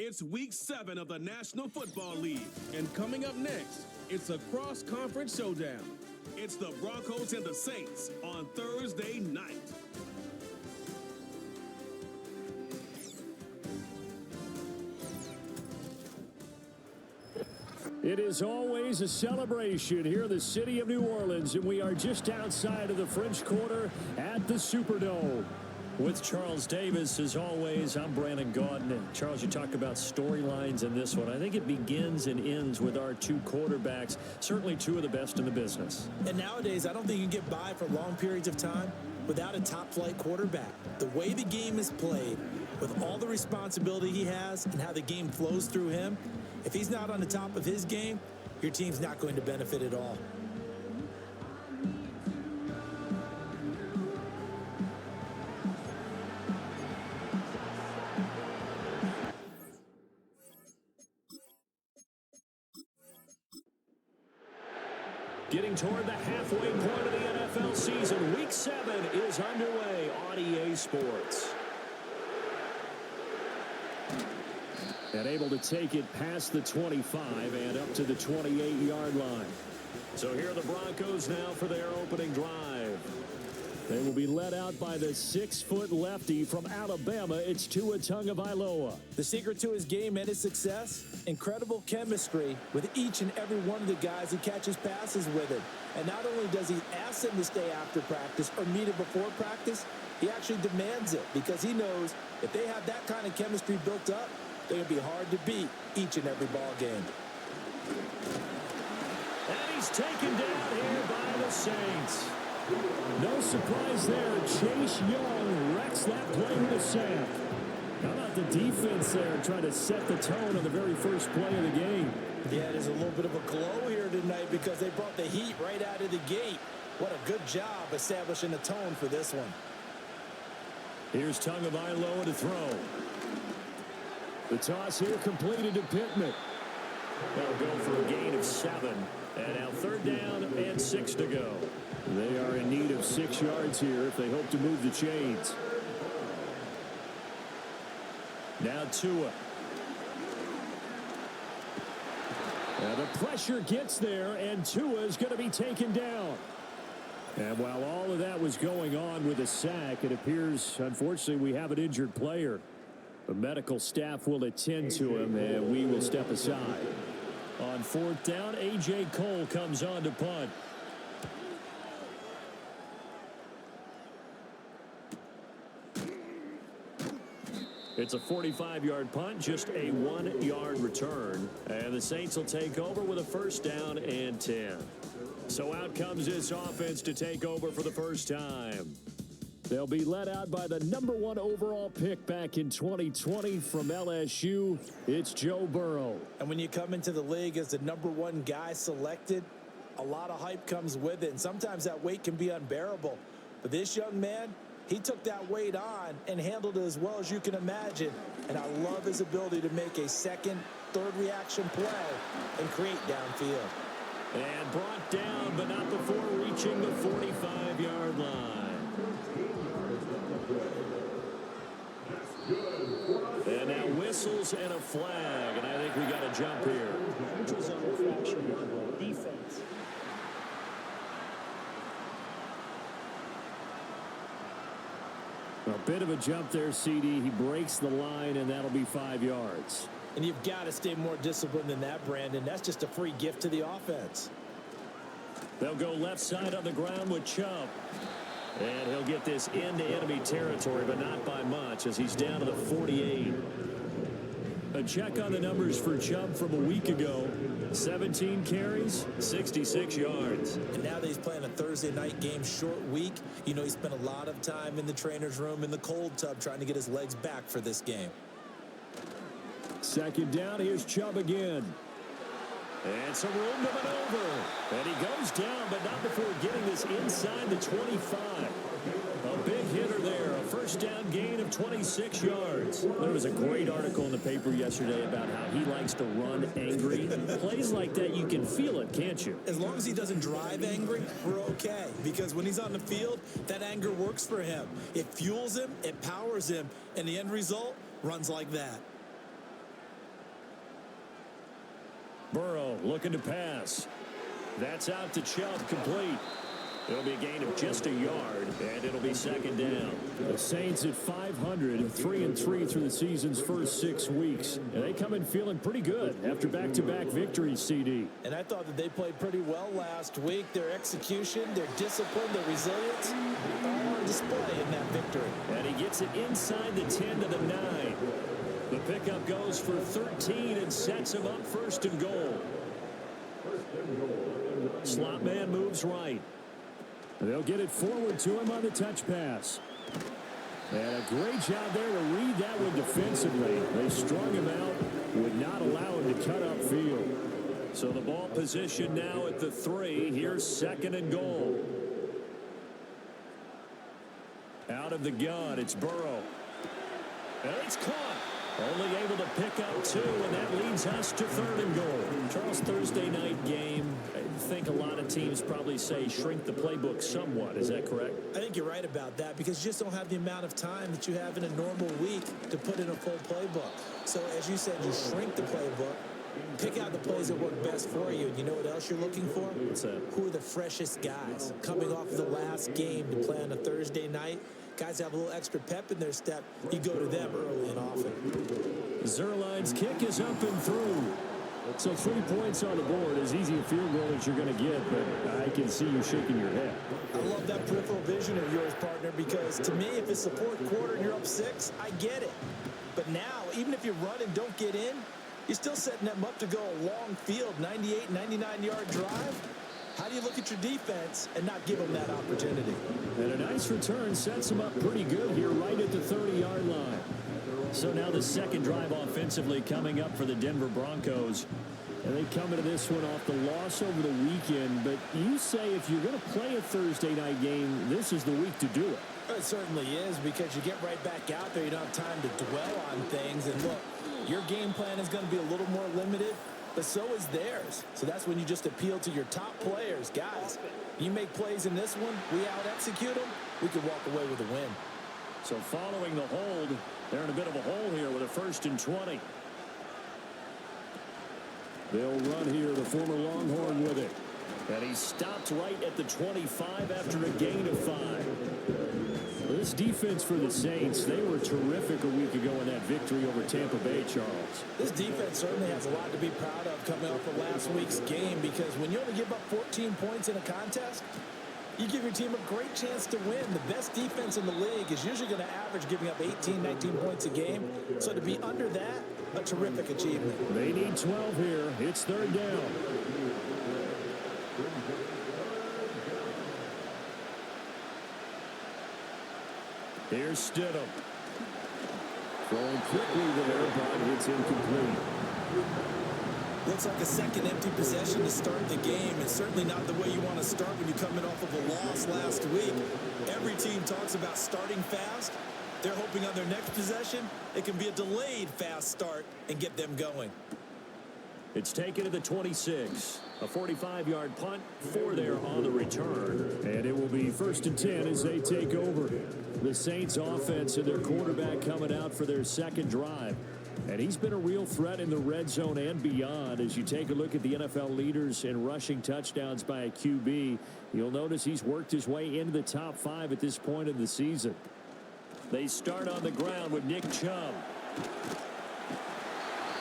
It's Week 7 of the National Football League. And coming up next, it's a cross-conference showdown. It's the Broncos and the Saints on Thursday night. It is always a celebration here in the city of New Orleans, and we are just outside of the French Quarter at the Superdome. With Charles Davis, as always, I'm Brandon Gaudin. And Charles, you talk about storylines in this one. I think it begins and ends with our two quarterbacks, certainly two of the best in the business. And nowadays, I don't think you can get by for long periods of time without a top-flight quarterback. The way the game is played, with all the responsibility he has and how the game flows through him, if he's not on the top of his game, your team's not going to benefit at all. Getting toward the halfway point of the NFL season, Week 7 is underway on EA Sports. And able to take it past the 25 and up to the 28-yard line. So here are the Broncos now for their opening drive. They will be led out by the 6-foot lefty from Alabama. It's Tua Tagovailoa. The secret to his game and his success, incredible chemistry with each and every one of the guys he catches passes with him. And not only does he ask them to stay after practice or meet it before practice, he actually demands it because he knows if they have that kind of chemistry built up, they're going to be hard to beat each and every ball game. And he's taken down here by the Saints. No surprise there. Chase Young wrecks that play with a sack. How about the defense there trying to set the tone on the very first play of the game? Yeah, there's a little bit of a glow here tonight because they brought the heat right out of the gate. What a good job establishing a tone for this one. Here's Tagovailoa to throw. The toss here completed to Pittman. They'll go for a gain of 7. And now 3rd down and 6 to go. They are in need of 6 yards here if they hope to move the chains. Now Tua. And the pressure gets there, and Tua is going to be taken down. And while all of that was going on with a sack, it appears, unfortunately, we have an injured player. The medical staff will attend to him, and we will step aside. On 4th down, A.J. Cole comes on to punt. It's a 45-yard punt, just a 1-yard return. And the Saints will take over with a 1st down and 10. So out comes this offense to take over for the first time. They'll be led out by the #1 overall pick back in 2020 from LSU. It's Joe Burrow. And when you come into the league as the #1 guy selected, a lot of hype comes with it. And sometimes that weight can be unbearable. But this young man, he took that weight on and handled it as well as you can imagine. And I love his ability to make a second, third reaction play and create downfield. And brought down, but not before reaching the 45-yard line. And now whistles and a flag, and I think we got a jump here. Neutral zone infraction, defense. A bit of a jump there, CD. He breaks the line, and that'll be 5 yards. And you've got to stay more disciplined than that, Brandon. That's just a free gift to the offense. They'll go left side on the ground with Chubb. And he'll get this into enemy territory, but not by much, as he's down to the 48. A check on the numbers for Chubb from a week ago. 17 carries, 66 yards. And now that he's playing a Thursday night game, short week, you know he spent a lot of time in the trainer's room in the cold tub trying to get his legs back for this game. 2nd down, here's Chubb again. And some room to maneuver. And he goes down, but not before getting this inside the 25. A big hitter there. A 1st down gain of 26 yards. There was a great article in the paper yesterday about how he likes to run angry. Plays like that, you can feel it, can't you? As long as he doesn't drive angry, we're okay. Because when he's on the field, that anger works for him. It fuels him, it powers him, and the end result runs like that. Burrow looking to pass. That's out to Chubb, complete. It'll be a gain of just a yard, and it'll be second down. The Saints at 500, 3-3 through the season's first 6 weeks. And they come in feeling pretty good after back-to-back victories, CD. And I thought that they played pretty well last week. Their execution, their discipline, their resilience, all on display in that victory. And he gets it inside the 10 to the 9. The pickup goes for 13 and sets him up first and goal. Slot man moves right. They'll get it forward to him on the touch pass. And a great job there to read that one defensively. They strung him out, would not allow him to cut upfield. So the ball position now at the 3. Here's second and goal. Out of the gun, it's Burrow. And it's caught. Only able to pick up 2, and that leads us to third and goal. Charles, Thursday night game, I think a lot of teams probably say shrink the playbook somewhat. Is that correct? I think you're right about that because you just don't have the amount of time that you have in a normal week to put in a full playbook. So as you said, you shrink the playbook, pick out the plays that work best for you. And you know what else you're looking for? What's that? Who are the freshest guys coming off of the last game to play on a Thursday night? Guys have a little extra pep in their step. You go to them early and often. Zerline's kick is up and through. So 3 points on the board, as easy a field goal as you're going to get, but I can see you shaking your head. I love that peripheral vision of yours, partner, because to me, if it's the fourth quarter and you're up 6, I get it. But now, even if you run and don't get in, you're still setting them up to go a long field, 98, 99-yard drive. How do you look at your defense and not give them that opportunity? And a nice return sets them up pretty good here right at the 30-yard line. So now the second drive offensively coming up for the Denver Broncos. And they come into this one off the loss over the weekend. But you say if you're going to play a Thursday night game, this is the week to do it. It certainly is because you get right back out there. You don't have time to dwell on things. And look, your game plan is going to be a little more limited. But so is theirs. So that's when you just appeal to your top players. Guys, you make plays in this one, we out-execute them, we can walk away with a win. So following the hold, they're in a bit of a hole here with a 1st and 20. They'll run here, the former Longhorn with it. And he stopped right at the 25 after a gain of 5. This defense for the Saints, they were terrific a week ago in that victory over Tampa Bay, Charles. This defense certainly has a lot to be proud of coming off of last week's game because when you only give up 14 points in a contest, you give your team a great chance to win. The best defense in the league is usually going to average giving up 18, 19 points a game. So to be under that, a terrific achievement. They need 12 here. It's third down. Here's Stidham. Throwing quickly there, but it's incomplete. Looks like a second empty possession to start the game. It's certainly not the way you want to start when you're coming off of a loss last week. Every team talks about starting fast. They're hoping on their next possession, it can be a delayed fast start and get them going. It's taken to the 26. A 45-yard punt, 4 there on the return. And it will be 1st and 10 as they take over. The Saints offense and their quarterback coming out for their second drive. And he's been a real threat in the red zone and beyond. As you take a look at the NFL leaders in rushing touchdowns by a QB, you'll notice he's worked his way into the top 5 at this point in the season. They start on the ground with Nick Chubb.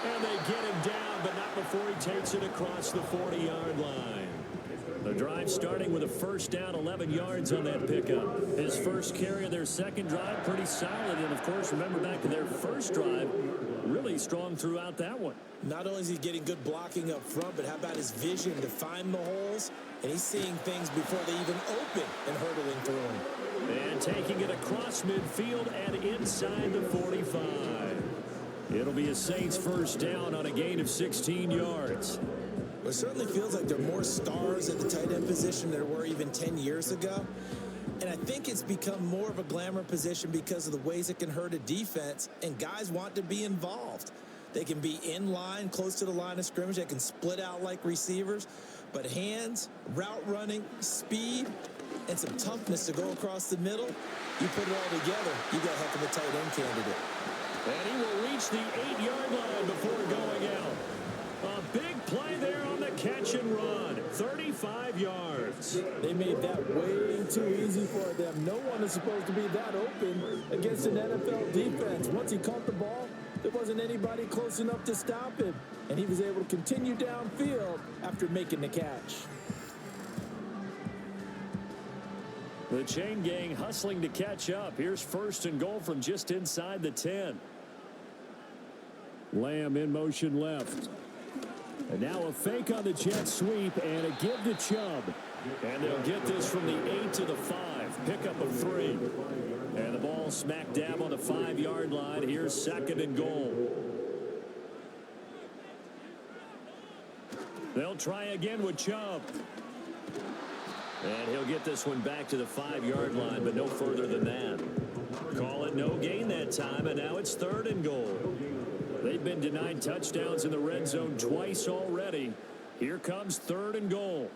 And they get him down, but not before he takes it across the 40-yard line. The drive starting with a 1st down, 11 yards on that pickup. His first carry of their second drive, pretty solid. And, of course, remember back to their first drive, really strong throughout that one. Not only is he getting good blocking up front, but how about his vision to find the holes? And he's seeing things before they even open and hurdling through them. And taking it across midfield and inside the 45. It'll be a Saints first down on a gain of 16 yards. Well, it certainly feels like there are more stars at the tight end position than there were even 10 years ago. And I think it's become more of a glamour position because of the ways it can hurt a defense, and guys want to be involved. They can be in line, close to the line of scrimmage. They can split out like receivers. But hands, route running, speed, and some toughness to go across the middle, you put it all together, you got a heck of a tight end candidate. And he will reach the 8-yard line before going out. A big play there play-action run, 35 yards. They made that way too easy for them. No one is supposed to be that open against an NFL defense. Once he caught the ball, there wasn't anybody close enough to stop him, and he was able to continue downfield after making the catch. The chain gang hustling to catch up. Here's 1st and goal from just inside the 10. Lamb in motion left. And now a fake on the jet sweep and a give to Chubb. And they'll get this from the 8 to the 5. Pickup of 3. And the ball smack dab on the 5-yard line. Here's 2nd and goal. They'll try again with Chubb. And he'll get this one back to the 5-yard line, but no further than that. Call it no gain that time, and now it's 3rd and goal. They've been denied touchdowns in the red zone twice already. Here comes 3rd and goal.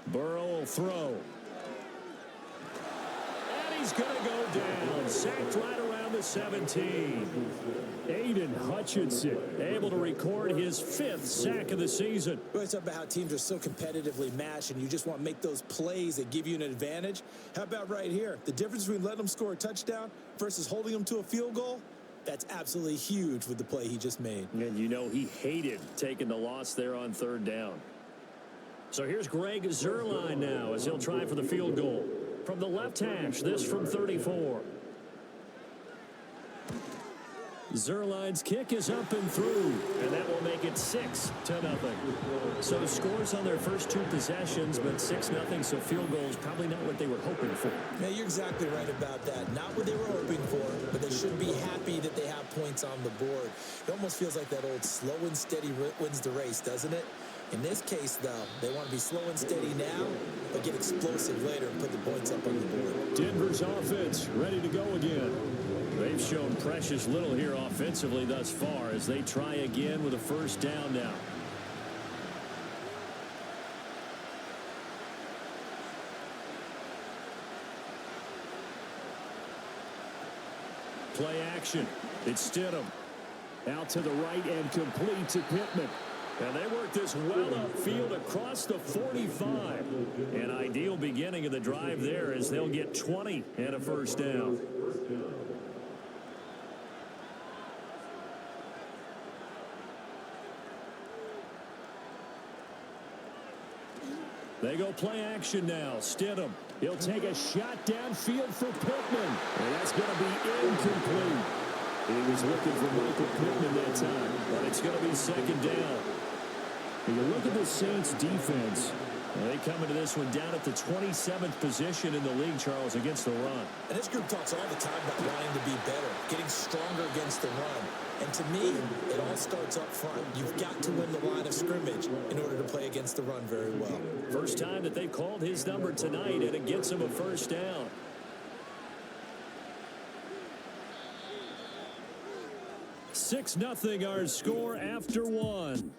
Burrow will throw. And he's going to go down. Sacked right around the 17. Aiden Hutchinson Able to record his 5th sack of the season. We always talk about how teams are so competitively matched and you just want to make those plays that give you an advantage. How about right here? The difference between letting them score a touchdown versus holding them to a field goal, that's absolutely huge with the play he just made. And you know he hated taking the loss there on 3rd down. So here's Greg Zuerlein now as he'll try for the field goal. From the left hash, this from 34. Zuerlein's kick is up and through, and that will make it 6-0. So the scores on their first 2 possessions, but 6-0, so field goal is probably not what they were hoping for. Yeah, you're exactly right about that. Not what they were hoping for, but they should be happy that they have points on the board. It almost feels like that old slow and steady wins the race, doesn't it? In this case, though, they want to be slow and steady now, but get explosive later and put the points up on the board. Denver's offense ready to go again. They've shown precious little here offensively thus far as they try again with a 1st down now. Play action. It's Stidham. Out to the right and complete to Pittman. And they work this well upfield across the 45. An ideal beginning of the drive there as they'll get 20 and a 1st down. They go play action now. Stidham. He'll take a shot downfield for Pittman. And that's going to be incomplete. He was looking for Michael Pittman that time. But it's going to be 2nd down. When you look at the Saints defense, They come into this one down at the 27th position in the league, Charles, against the run. And this group talks all the time about wanting to be better, getting stronger against the run. And to me, it all starts up front. You've got to win the line of scrimmage in order to play against the run very well. First time that they've called his number tonight, and it gets him a first down. "6-0 our score after one.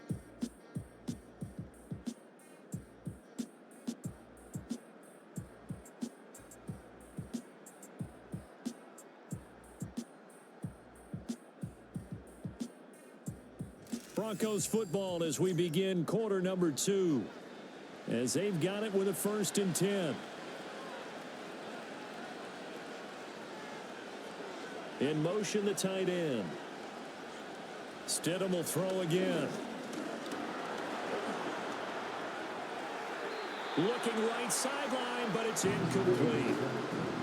Broncos football as we begin quarter number 2. As they've got it with a 1st and 10. In motion, the tight end. Stidham will throw again. Looking right sideline, but it's incomplete.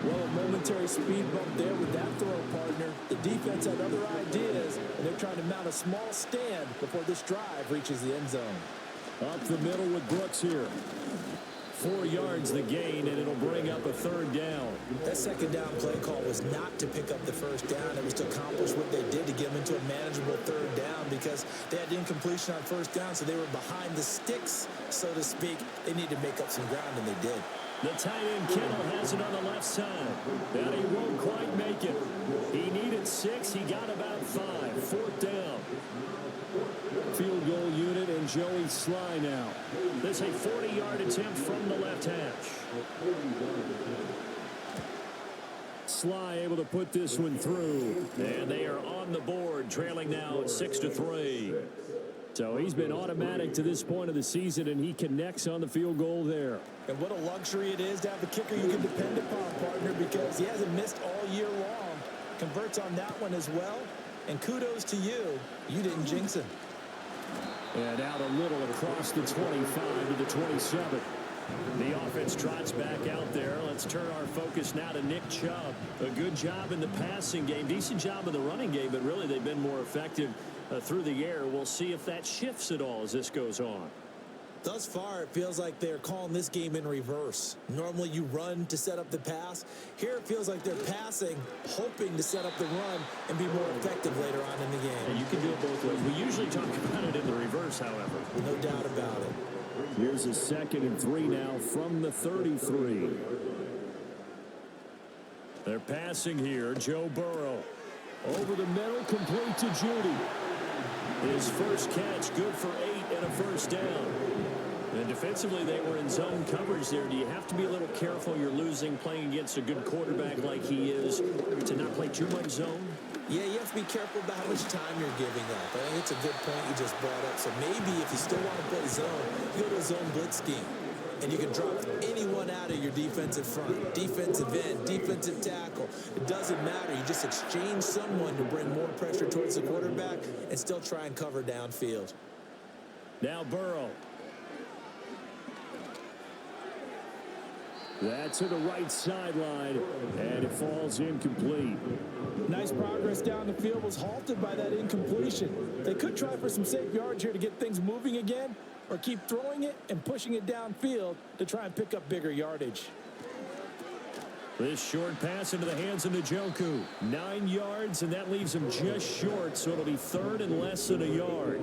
Well, a momentary speed bump there with that throw, partner. The defense had other ideas, and they're trying to mount a small stand before this drive reaches the end zone. Up the middle with Brooks here. 4 yards the gain, and it'll bring up a 3rd down. That second down play call was not to pick up the first down. It was to accomplish what they did to get them into a manageable 3rd down because they had incompletion on first down, so they were behind the sticks, so to speak. They needed to make up some ground, and they did. The tight end Kittle has it on the left side. And he won't quite make it. He needed 6. He got about 5. 4th down. Field goal unit and Joey Sly now. This a 40-yard attempt from the left hash. Sly able to put this one through. And they are on the board, trailing now 6-3. So he's been automatic to this point of the season, and he connects on the field goal there. And what a luxury it is to have a kicker you can depend upon, partner, because he hasn't missed all year long. Converts on that one as well. And kudos to you. You didn't jinx him. And out a little across the 25 to the 27. The offense trots back out there. Let's turn our focus now to Nick Chubb. A good job in the passing game. Decent job in the running game, but really they've been more effective through the air. We'll see if that shifts at all as this goes on. Thus far, it feels like they're calling this game in reverse. Normally, you run to set up the pass. Here, it feels like they're passing, hoping to set up the run and be more effective later on in the game. And you can do it both ways. We usually talk about it in the reverse, however. No doubt about it. Here's a 2nd and 3 now from the 33. They're passing here. Joe Burrow. Over the middle, complete to Judy. His first catch, good for 8 and a first down. And defensively, they were in zone coverage there. Do you have to be a little careful? You're losing, playing against a good quarterback like he is, to not play too much zone? Yeah, you have to be careful about how much time you're giving up. I think it's a good point you just brought up. So maybe if you still want to play zone, you go to a zone blitz scheme. And you can drop anyone out of your defensive front, defensive end, defensive tackle. It doesn't matter. You just exchange someone to bring more pressure towards the quarterback and still try and cover downfield. Now Burrow. That's to the right sideline, and it falls incomplete. Nice progress down the field was halted by that incompletion. They could try for some safe yards here to get things moving again, or keep throwing it and pushing it downfield to try and pick up bigger yardage. This short pass into the hands of Njoku. 9 yards, and that leaves him just short, so it'll be 3rd and less than a yard.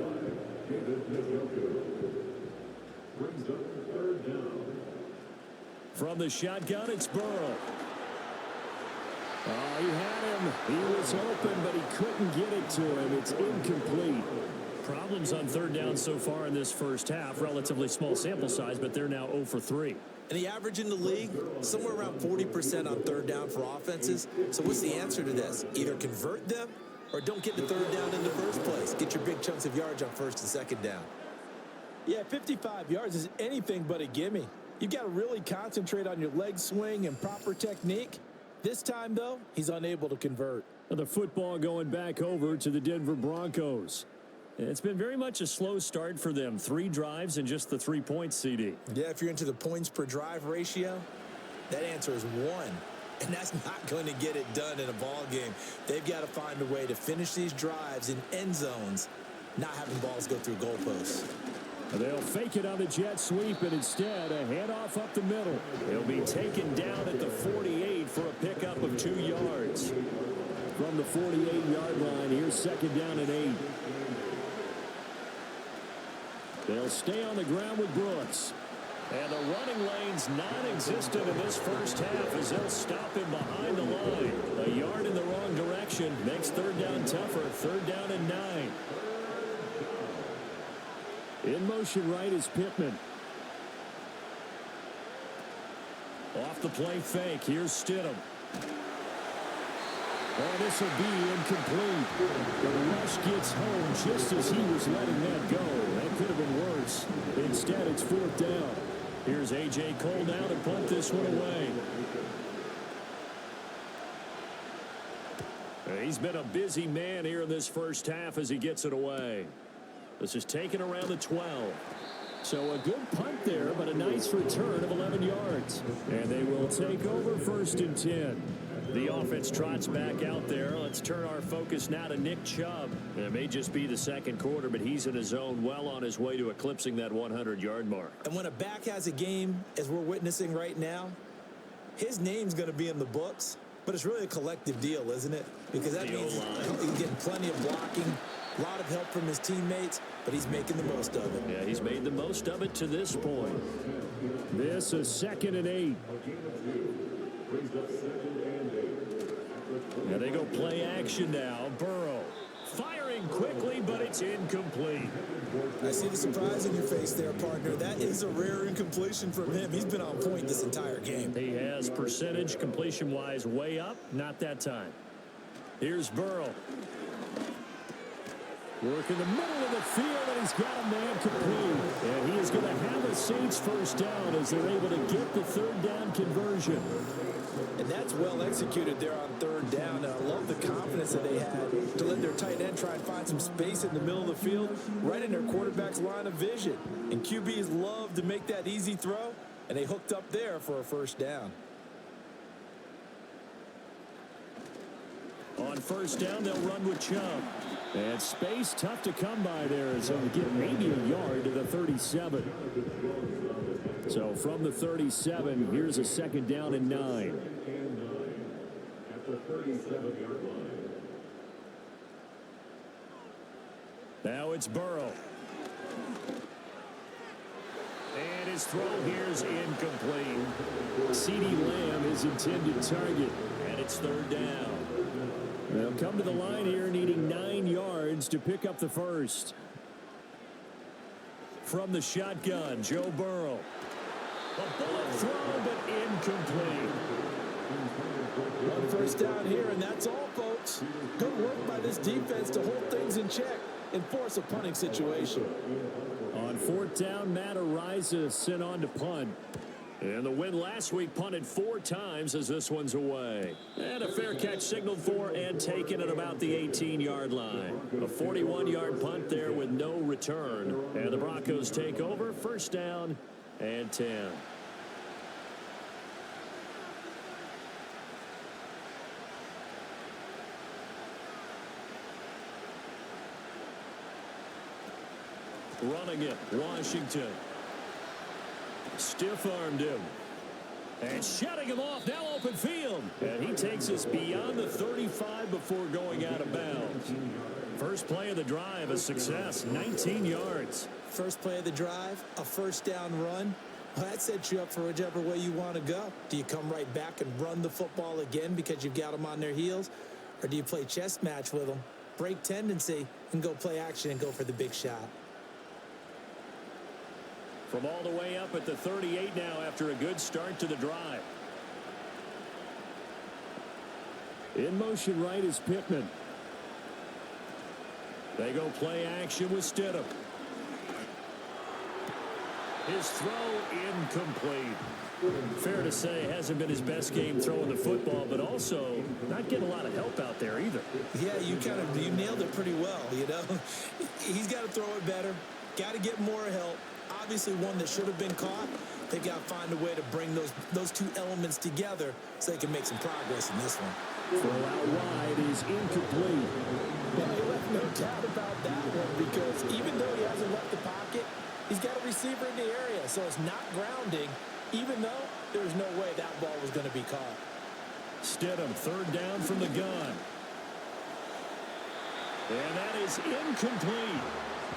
From the shotgun, it's Burrow. Oh, he had him. He was open, but he couldn't get it to him. It's incomplete. Problems on 3rd down so far in this first half. Relatively small sample size, but they're now 0 for 3. And the average in the league, somewhere around 40% on 3rd down for offenses. So what's the answer to this? Either convert them or don't get the 3rd down in the first place. Get your big chunks of yards on 1st and 2nd down. Yeah, 55 yards is anything but a gimme. You've got to really concentrate on your leg swing and proper technique. This time, though, he's unable to convert. The football going back over to the Denver Broncos. It's been very much a slow start for them. 3 drives and just the 3 points, CD. Yeah, if you're into the points per drive ratio, that answer is 1. And that's not going to get it done in a ball game. They've got to find a way to finish these drives in end zones, not having balls go through goalposts. They'll fake it on the jet sweep, and instead a handoff up the middle. He'll be taken down at the 48 for a pickup of 2 yards. From the 48-yard line, here's 2nd down and 8. They'll stay on the ground with Brooks. And the running lane's non-existent in this first half as they'll stop him behind the line. A yard in the wrong direction makes 3rd down tougher. 3rd down and 9. In motion right is Pittman. Off the play fake. Here's Stidham. Oh, this will be incomplete. The rush gets home just as he was letting that go. That could have been worse. Instead, it's 4th down. Here's A.J. Cole now to punt this one away. He's been a busy man here in this first half as he gets it away. This is taken around the 12. So a good punt there, but a nice return of 11 yards. And they will take over 1st and 10. The offense trots back out there. Let's turn our focus now to Nick Chubb. It may just be the 2nd quarter, but he's in his zone, well on his way to eclipsing that 100-yard mark. And when a back has a game, as we're witnessing right now, his name's going to be in the books, but it's really a collective deal, isn't it? Because that means he's getting plenty of blocking, a lot of help from his teammates, but he's making the most of it. Yeah, he's made the most of it to this point. This is 2nd and 8. Now they go play action now. Burrow firing quickly, but it's incomplete. I see the surprise in your face there, partner. That is a rare incompletion from him. He's been on point this entire game. He has percentage completion-wise way up. Not that time. Here's Burrow. Work in the middle of the field, and he's got a man complete. And he is going to have a Saints first down as they're able to get the third down conversion. And that's well executed there on third down. And I love the confidence that they had to let their tight end try and find some space in the middle of the field, right in their quarterback's line of vision. And QBs love to make that easy throw, and they hooked up there for a first down. On first down, they'll run with Chubb. And space tough to come by there, so they get maybe a yard to the 37. So from the 37, here's a second down and 9. Now it's Burrow. And his throw here is incomplete. CeeDee Lamb is intended target, and it's third down. They'll come to the line here needing 9 yards to pick up the first. From the shotgun, Joe Burrow. A bullet throw, but incomplete. One first down here, and that's all, folks. Good work by this defense to hold things in check and force a punting situation. On fourth down, Matt Araiza sent on to punt. And the win last week punted 4 times as this one's away. And a fair catch signaled for and taken at about the 18-yard line. A 41-yard punt there with no return. And the Broncos take over, first down and 10. Running it, Washington. Stiff-armed him. And shutting him off, now open field. And he takes us beyond the 35 before going out of bounds. First play of the drive, a success, 19 yards. First play of the drive, a first down run. Well, that sets you up for whichever way you want to go. Do you come right back and run the football again because you've got them on their heels? Or do you play chess match with them, break tendency, and go play action and go for the big shot? From all the way up at the 38 now after a good start to the drive. In motion right is Pittman. They go play action with Stidham. His throw incomplete. Fair to say, hasn't been his best game throwing the football, but also not getting a lot of help out there either. Yeah, you nailed it pretty well, you know. He's got to throw it better, got to get more help. Obviously one that should have been caught. They got to find a way to bring those two elements together so they can make some progress in this one. Throw out wide is incomplete. Well, you left no doubt about that one because even though he hasn't left the pocket, he's got a receiver in the area, so it's not grounding, even though there's no way that ball was going to be caught. Stidham, third down from the gun. And that is incomplete.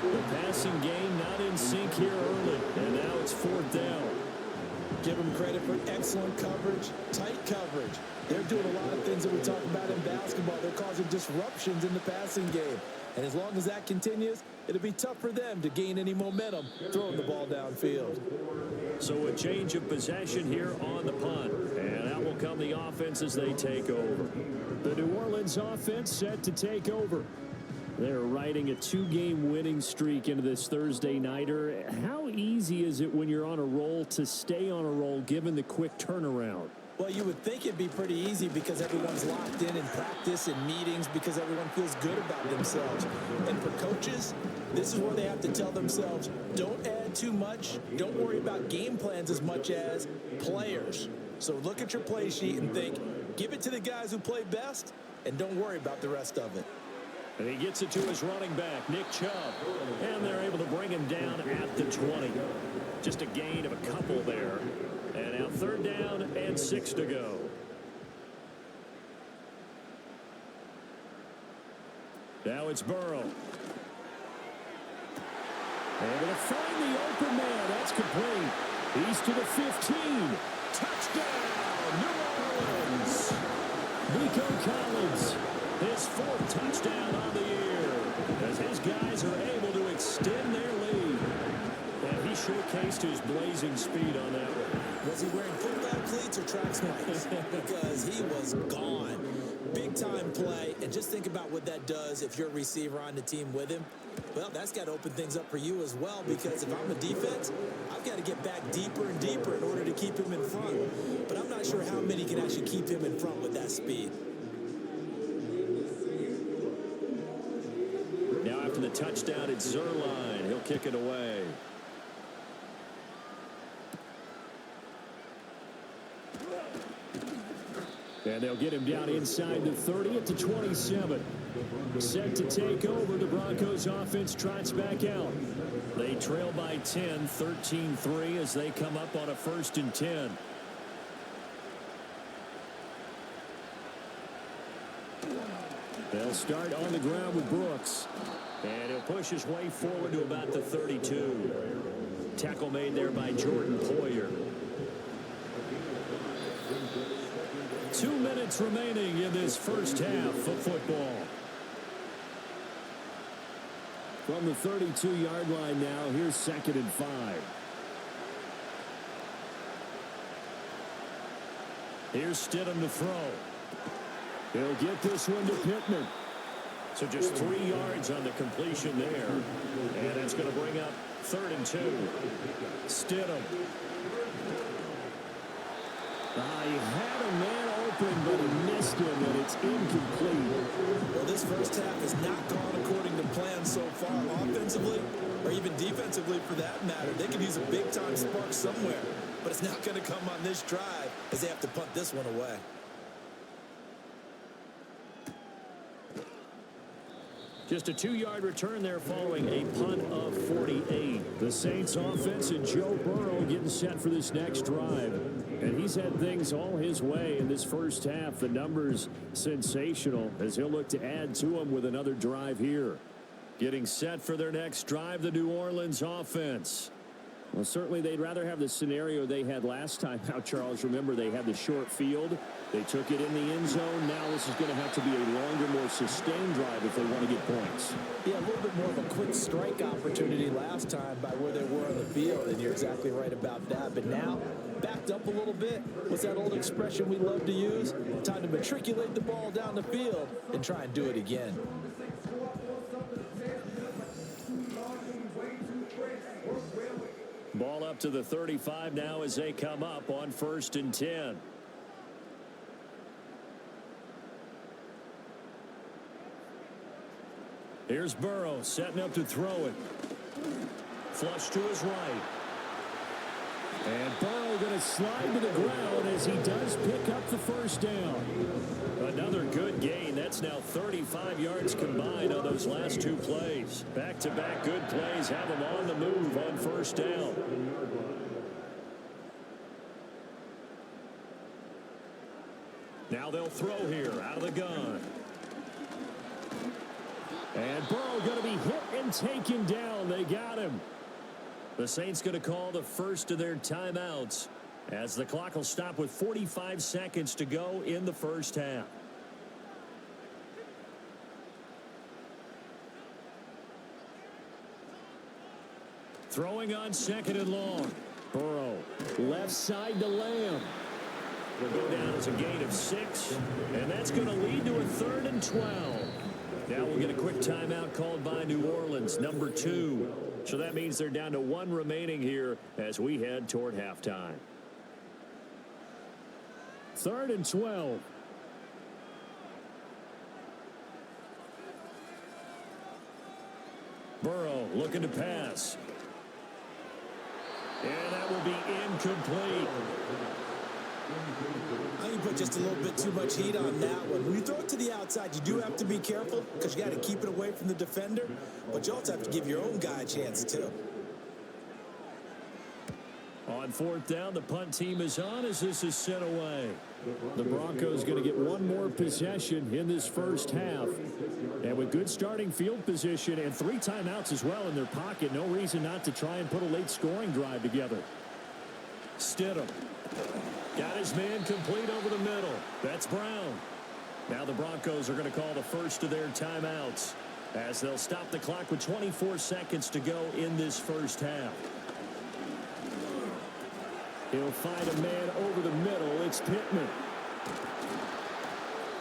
The passing game not in sync here early, and now it's fourth down. Give them credit for excellent coverage, tight coverage. They're doing a lot of things that we talk about in basketball. They're causing disruptions in the passing game. And as long as that continues, it'll be tough for them to gain any momentum throwing the ball downfield. So a change of possession here on the punt. And out will come the offense as they take over. The New Orleans offense set to take over. They're riding a 2-game winning streak into this Thursday nighter. How easy is it when you're on a roll to stay on a roll given the quick turnaround? Well, you would think it'd be pretty easy because everyone's locked in practice and meetings because everyone feels good about themselves. And for coaches, this is where they have to tell themselves, don't add too much. Don't worry about game plans as much as players. So look at your play sheet and think, give it to the guys who play best and don't worry about the rest of it. And he gets it to his running back, Nick Chubb. And they're able to bring him down at the 20. Just a gain of a couple there. And now third down and 6 to go. Now it's Burrow. Able to find the open man. That's complete. He's to the 15. Touchdown, New Orleans. Nico Collins. His 4th touchdown on the year as his guys are able to extend their lead. And he showcased his blazing speed on that one. Was he wearing football cleats or track spikes? Because he was gone. Big big-time play, and just think about what that does if you're a receiver on the team with him. Well, that's got to open things up for you as well, because if I'm a defense, I've got to get back deeper and deeper in order to keep him in front. But I'm not sure how many can actually keep him in front with that speed. Now after the touchdown, it's Zerline. He'll kick it away. And they'll get him down inside the 30 at the 27. Set to take over. The Broncos offense trots back out. They trail by 10, 13-3 as they come up on a 1st and 10. They'll start on the ground with Brooks. And he'll push his way forward to about the 32. Tackle made there by Jordan Poyer. 2 minutes remaining in this first half of football. From the 32-yard line now, here's 2nd and 5. Here's Stidham to throw. He'll get this one to Pittman. So just 3 yards on the completion there. And that's going to bring up 3rd and 2. Stidham. He had a man open, but he missed him, and it's incomplete. Well, this first half has not gone according to plan so far, offensively or even defensively for that matter. They could use a big-time spark somewhere, but it's not going to come on this drive as they have to punt this one away. Just a 2-yard return there following a punt of 48. The Saints offense and Joe Burrow getting set for this next drive. And he's had things all his way in this first half. The numbers sensational as he'll look to add to them with another drive here. Getting set for their next drive, the New Orleans offense. Well, certainly they'd rather have the scenario they had last time out, Charles. Remember, they had the short field. They took it in the end zone. Now this is going to have to be a longer, more sustained drive if they want to get points. Yeah, a little bit more of a quick strike opportunity last time by where they were on the field, and you're exactly right about that. But now, backed up a little bit. What's that old expression we love to use? Time to matriculate the ball down the field and try and do it again. Ball up to the 35 now as they come up on 1st and 10. Here's Burrow setting up to throw it. Flush to his right. And Burrow going to slide to the ground as he does pick up the first down. Another good gain. That's now 35 yards combined on those last 2 plays. Back-to-back good plays have them on the move on 1st down. Now they'll throw here out of the gun. And Burrow going to be hit and taken down. They got him. The Saints going to call the first of their timeouts as the clock will stop with 45 seconds to go in the first half. Throwing on 2nd and long. Burrow left side to Lamb. Will go down as a gain of 6, and that's going to lead to a 3rd and 12. Now we'll get a quick timeout called by New Orleans, number 2. So that means they're down to 1 remaining here as we head toward halftime. 3rd and 12. Burrow looking to pass. And that will be incomplete. I think you put just a little bit too much heat on that one. When you throw it to the outside, you do have to be careful because you got to keep it away from the defender, but you also have to give your own guy a chance too. On 4th down, the punt team is on as this is sent away. The Broncos going to get one more possession in this first half. And with good starting field position and 3 timeouts as well in their pocket, no reason not to try and put a late scoring drive together. Stidham got his man complete over the middle. That's Brown. Now the Broncos are going to call the first of their timeouts as they'll stop the clock with 24 seconds to go in this first half. He'll find a man over the middle. It's Pittman.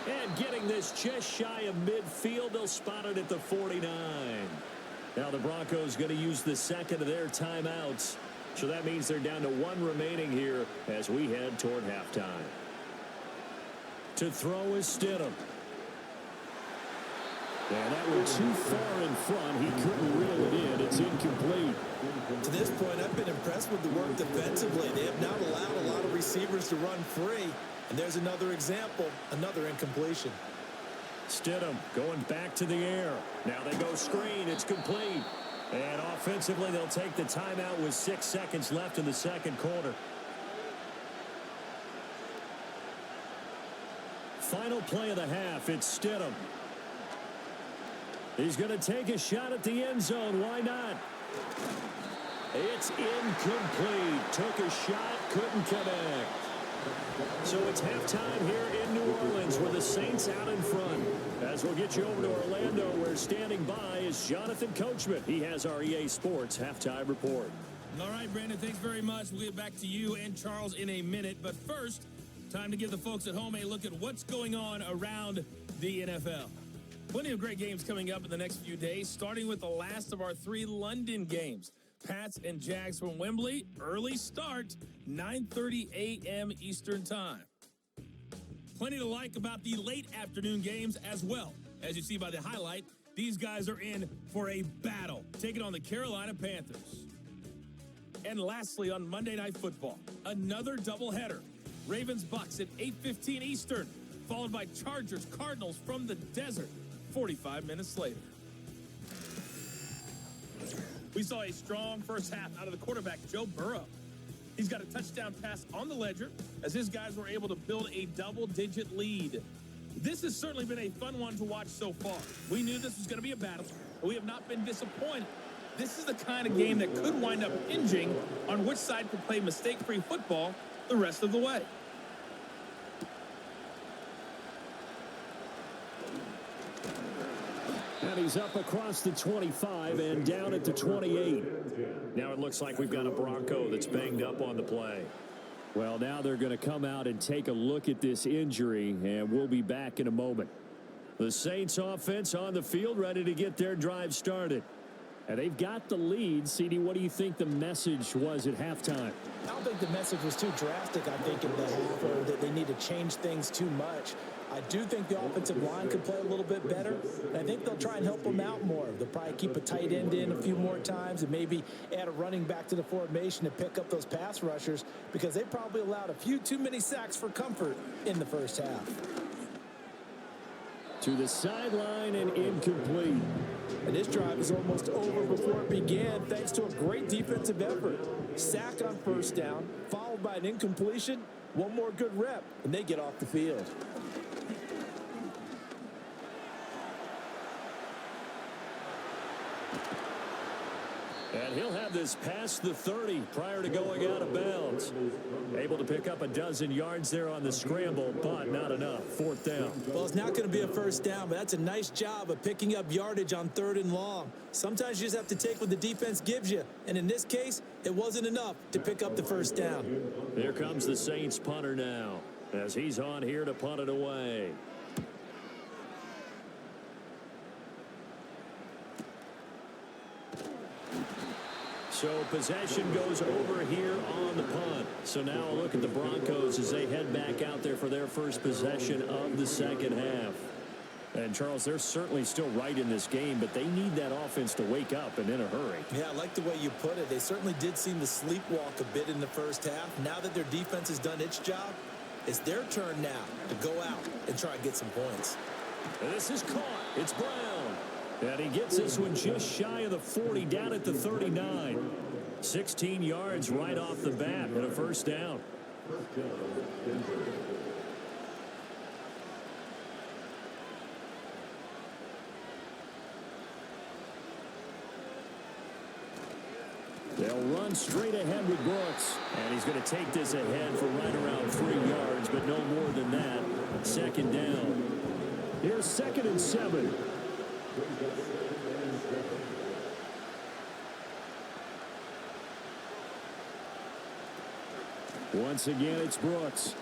And getting this just shy of midfield. They'll spot it at the 49. Now the Broncos going to use the second of their timeouts. So that means they're down to one remaining here as we head toward halftime. To throw is Stidham. And that went too far in front. He couldn't reel it in. It's incomplete. To this point, I've been impressed with the work defensively. They have not allowed a lot of receivers to run free. And there's another example, another incompletion. Stidham going back to the air. Now they go screen. It's complete. And offensively, they'll take the timeout with 6 seconds left in the second quarter. Final play of the half. It's Stidham. He's going to take a shot at the end zone. Why not? It's incomplete. Took a shot, couldn't connect. So it's halftime here in New Orleans with the Saints out in front. As we'll get you over to Orlando, where standing by is Jonathan Coachman. He has our EA Sports halftime report. All right, Brandon, thanks very much. We'll get back to you and Charles in a minute. But first, time to give the folks at home a look at what's going on around the NFL. Plenty of great games coming up in the next few days, starting with the last of our 3 London games. Pats and Jags from Wembley, early start, 9:30 a.m. Eastern Time. Plenty to like about the late afternoon games as well. As you see by the highlight, these guys are in for a battle, taking on the Carolina Panthers. And lastly, on Monday Night Football, another doubleheader. Ravens-Bucks at 8:15 Eastern, followed by Chargers-Cardinals from the desert 45 minutes later. We saw a strong first half out of the quarterback, Joe Burrow. He's got a touchdown pass on the ledger as his guys were able to build a double-digit lead. This has certainly been a fun one to watch so far. We knew this was going to be a battle, but we have not been disappointed. This is the kind of game that could wind up hinging on which side could play mistake-free football the rest of the way. And he's up across the 25 and down at the 28. Now it looks like we've got a Bronco that's banged up on the play. Well, now they're going to come out and take a look at this injury, and we'll be back in a moment. The Saints offense on the field, ready to get their drive started. And they've got the lead. CD, what do you think the message was at halftime? I don't think the message was too drastic, I think, in the half, or that they need to change things too much. I do think the offensive line could play a little bit better, and I think they'll try and help them out more. They'll probably keep a tight end in a few more times and maybe add a running back to the formation to pick up those pass rushers, because they probably allowed a few too many sacks for comfort in the first half. To the sideline and incomplete. And this drive is almost over before it began, thanks to a great defensive effort. Sack on first down, followed by an incompletion, one more good rep, and they get off the field. And he'll have this past the 30 prior to going out of bounds. Able to pick up a dozen yards there on the scramble, but not enough. Fourth down. Well, it's not going to be a first down, but that's a nice job of picking up yardage on 3rd and long. Sometimes you just have to take what the defense gives you, and in this case, it wasn't enough to pick up the first down. Here comes the Saints punter now, as he's on here to punt it away. So possession goes over here on the punt. So now a look at the Broncos as they head back out there for their first possession of the second half. And, Charles, they're certainly still right in this game, but they need that offense to wake up and in a hurry. Yeah, I like the way you put it. They certainly did seem to sleepwalk a bit in the first half. Now that their defense has done its job, it's their turn now to go out and try and get some points. And this is caught. It's Brown. And he gets this one just shy of the 40, down at the 39. 16 yards right off the bat and a first down. They'll run straight ahead with Brooks. And he's going to take this ahead for right around 3 yards, but no more than that. Second down. Here's 2nd and 7. Once again, it's Brooks.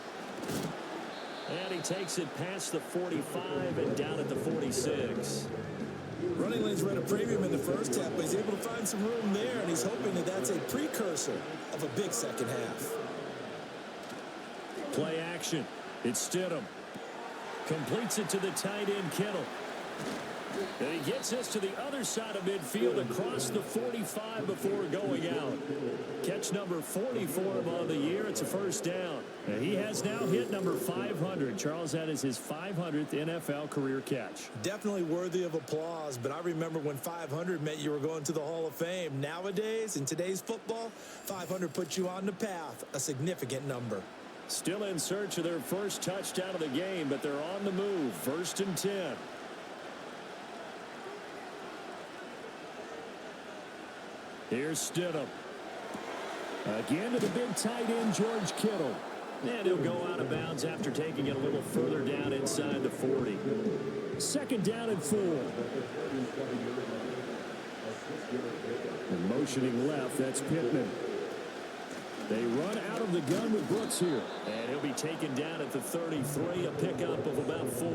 And he takes it past the 45 and down at the 46. Running lanes were at a premium in the first half, but he's able to find some room there, and he's hoping that that's a precursor of a big second half. Play action. It's Stidham. Completes it to the tight end, Kittle. And he gets this to the other side of midfield across the 45 before going out. Catch number 40 for him on the year. It's a first down. And he has now hit number 500. Charles, that is his 500th NFL career catch. Definitely worthy of applause, but I remember when 500 meant you were going to the Hall of Fame. Nowadays, in today's football, 500 puts you on the path, a significant number. Still in search of their first touchdown of the game, but they're on the move. 1st and 10. Here's Stidham. Again to the big tight end, George Kittle. And he'll go out of bounds after taking it a little further down inside the 40. 2nd down and 4. And motioning left, that's Pittman. They run out of the gun with Brooks here. And he'll be taken down at the 33, a pickup of about 4.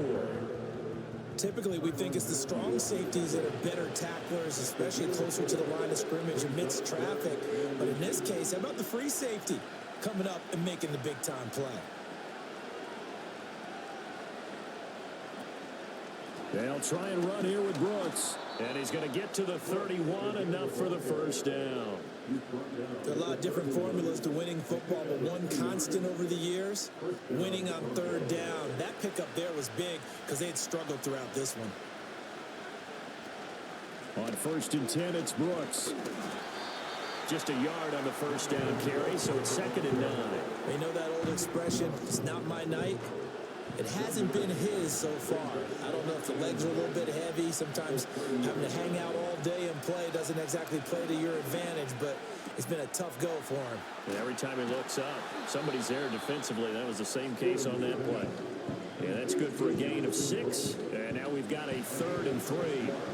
Typically, we think it's the strong safeties that are better tacklers, especially closer to the line of scrimmage amidst traffic. But in this case, how about the free safety coming up and making the big-time play? They'll try and run here with Brooks. And he's going to get to the 31, enough for the first down. There are a lot of different formulas to winning football, but one constant over the years, winning on 3rd down. That pickup there was big because they had struggled throughout this one. On 1st and 10, it's Brooks. Just a yard on the first down carry, so it's 2nd and 9. They know that old expression, it's not my night. It hasn't been his so far. I don't know if the legs are a little bit heavy. Sometimes having to hang out all day and play doesn't exactly play to your advantage, but it's been a tough go for him. And every time he looks up, somebody's there defensively. That was the same case on that play. Yeah, that's good for a gain of 6. And now we've got a 3rd and 3.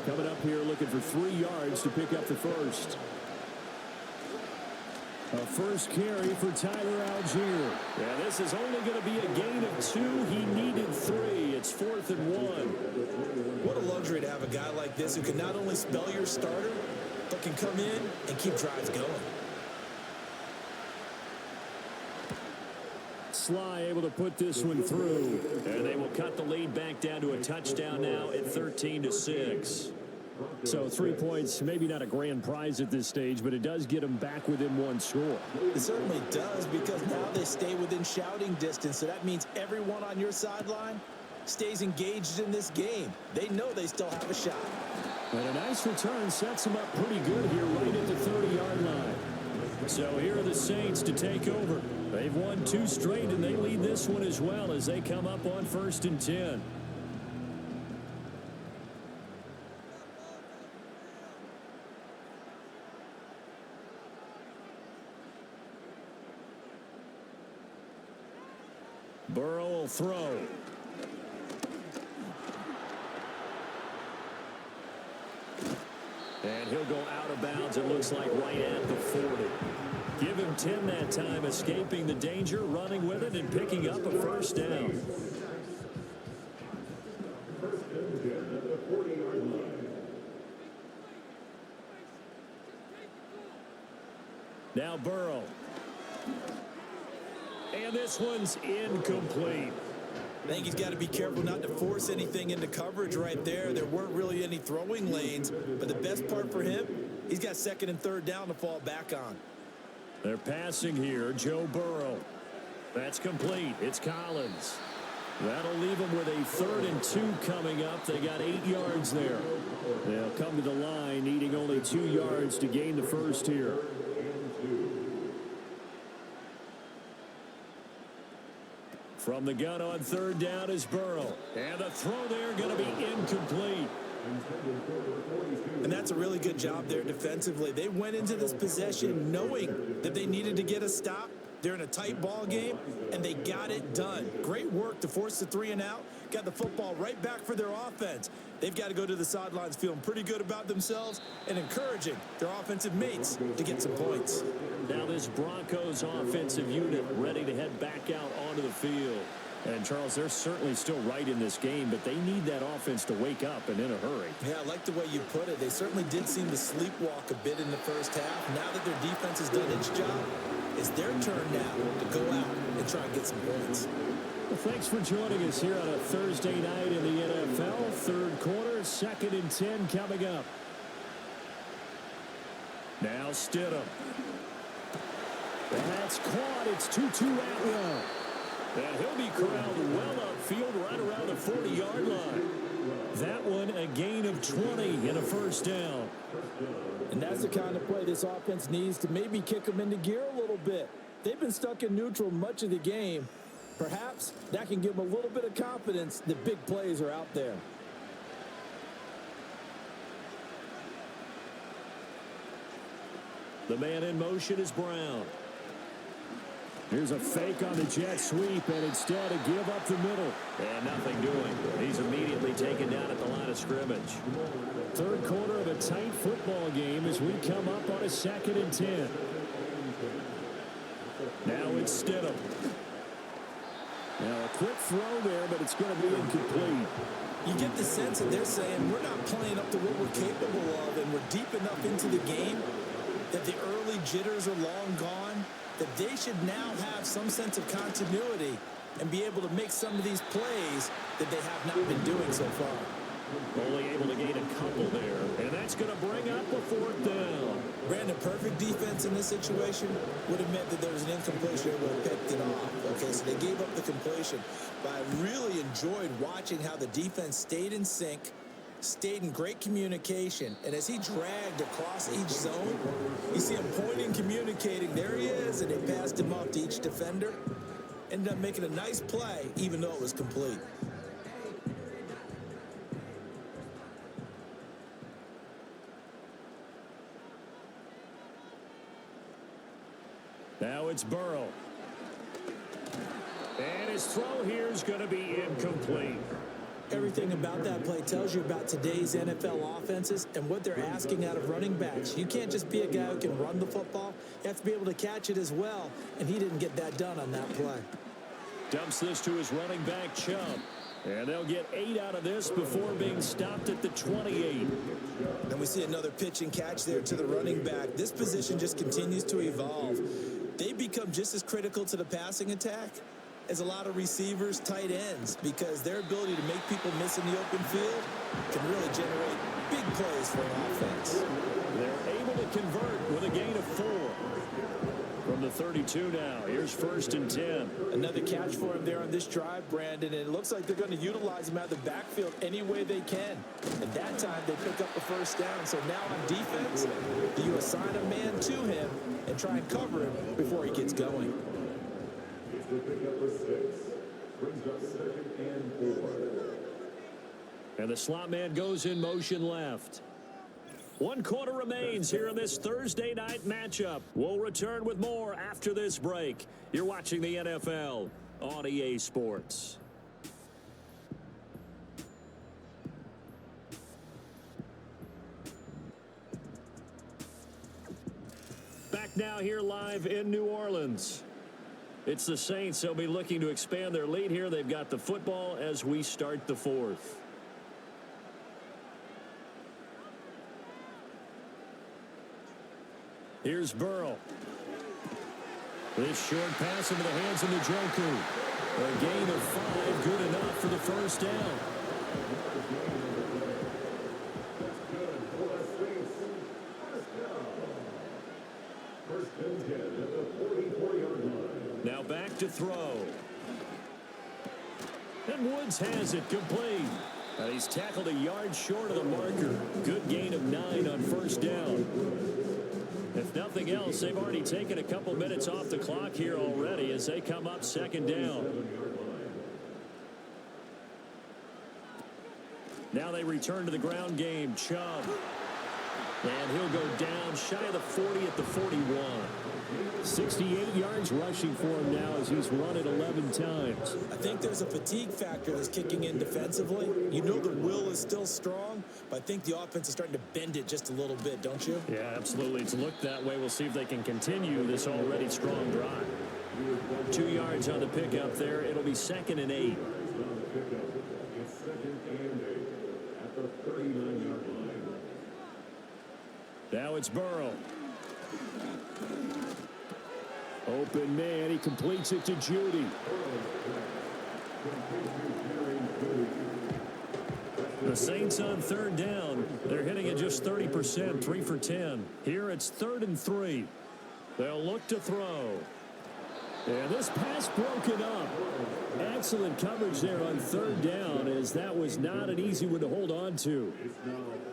Coming up here looking for 3 yards to pick up the first. A first carry for Tyler Algier. Yeah, this is only going to be a gain of 2. He needed 3. It's 4th and 1. What a luxury to have a guy like this who can not only spell your starter, but can come in and keep drives going. Sly able to put this one through. And they will cut the lead back down to a touchdown now at 13-6. So 3 points, maybe not a grand prize at this stage, but it does get them back within 1 score. It certainly does, because now they stay within shouting distance, so that means everyone on your sideline stays engaged in this game. They know they still have a shot. And a nice return sets them up pretty good here right at the 30-yard line. So here are the Saints to take over. They've won 2 straight, and they lead this one as well as they come up on 1st and 10. Burrow will throw. And he'll go out of bounds, it looks like, right at the 40. Give him 10 that time, escaping the danger, running with it, and picking up a first down. Now Burrow. And this one's incomplete. I think he's got to be careful not to force anything into coverage right there. There weren't really any throwing lanes, but the best part for him, he's got 2nd and 3rd down to fall back on. They're passing here, Joe Burrow. That's complete. It's Collins. That'll leave them with a 3rd and 2 coming up. They got 8 yards there. They'll come to the line, needing only 2 yards to gain the first here. From the gun on 3rd down is Burrow. And the throw there going to be incomplete. And that's a really good job there defensively. They went into this possession knowing that they needed to get a stop. They're in a tight ball game, and they got it done. Great work to force the 3 and out. Got the football right back for their offense. They've got to go to the sidelines feeling pretty good about themselves and encouraging their offensive mates to get some points. Now this Broncos offensive unit ready to head back out onto the field. And, Charles, they're certainly still right in this game, but they need that offense to wake up and in a hurry. Yeah, I like the way you put it. They certainly did seem to sleepwalk a bit in the first half. Now that their defense has done its job, it's their turn now to go out and try and get some points. Well, thanks for joining us here on a Thursday night in the NFL. Third quarter, 2nd and 10 coming up. Now Stidham. And that's caught. It's 2-2 Atwell. And he'll be corralled well upfield right around the 40-yard line. That one a gain of 20 and a first down. And that's the kind of play this offense needs to maybe kick them into gear a little bit. They've been stuck in neutral much of the game. Perhaps that can give them a little bit of confidence that big plays are out there. The man in motion is Brown. Here's a fake on the jet sweep, and instead a give up the middle. And nothing doing. He's immediately taken down at the line of scrimmage. Third quarter of a tight football game as we come up on a 2nd and 10. Now it's Stidham. Now a quick throw there, but it's going to be incomplete. You get the sense that they're saying we're not playing up to what we're capable of, and we're deep enough into the game that the early jitters are long gone, that they should now have some sense of continuity and be able to make some of these plays that they have not been doing so far. Only able to gain a couple there, and that's going to bring up a 4th down. Brandon, perfect defense in this situation would have meant that there was an incompletion. They would have picked it off. Okay, so they gave up the completion. But I really enjoyed watching how the defense stayed in sync, stayed in great communication, and as he dragged across each zone, you see him pointing, communicating. There he is, and they passed him off to each defender. Ended up making a nice play, even though it was complete. Now it's Burrow. And his throw here is going to be incomplete. Everything about that play tells you about today's NFL offenses and what they're asking out of running backs. You can't just be a guy who can run the football. You have to be able to catch it as well, and he didn't get that done on that play. Dumps this to his running back, Chubb. And they'll get 8 out of this before being stopped at the 28. And we see another pitch and catch there to the running back. This position just continues to evolve. They become just as critical to the passing attack as a lot of receivers, tight ends, because their ability to make people miss in the open field can really generate big plays for an offense. They're able to convert with a gain of 4. From the 32 now, here's 1st and 10. Another catch for him there on this drive, Brandon, and it looks like they're going to utilize him out of the backfield any way they can. At that time, they pick up the 1st down. So now on defense, do you assign a man to him and try and cover him before he gets going? And the slot man goes in motion left. 1 quarter remains here in this Thursday night matchup. We'll return with more after this break. You're watching the NFL on EA Sports. Back now here live in New Orleans. It's the Saints. They'll be looking to expand their lead here. They've got the football as we start the 4th. Here's Burrow. This short pass into the hands of Njoku. A gain of 5, good enough for the 1st down. Now back to throw. And Woods has it complete. And he's tackled a yard short of the marker. Good gain of 9 on 1st down. If nothing else, they've already taken a couple minutes off the clock here already as they come up 2nd down. Now they return to the ground game. Chubb. And he'll go down shy of the 40 at the 41. 68 yards rushing for him now as he's run it 11 times. I think there's a fatigue factor that's kicking in defensively. You know the will is still strong, but I think the offense is starting to bend it just a little bit, don't you? Yeah, absolutely. It's looked that way. We'll see if they can continue this already strong drive. 2 yards on the pickup there. It'll be 2nd and 8. Now it's Burrow. Open man. He completes it to Judy. The Saints on 3rd down. They're hitting at just 30%, 3 for 10. Here it's 3rd and 3. They'll look to throw. And this pass broken up. Excellent coverage there on 3rd down, as that was not an easy one to hold on to.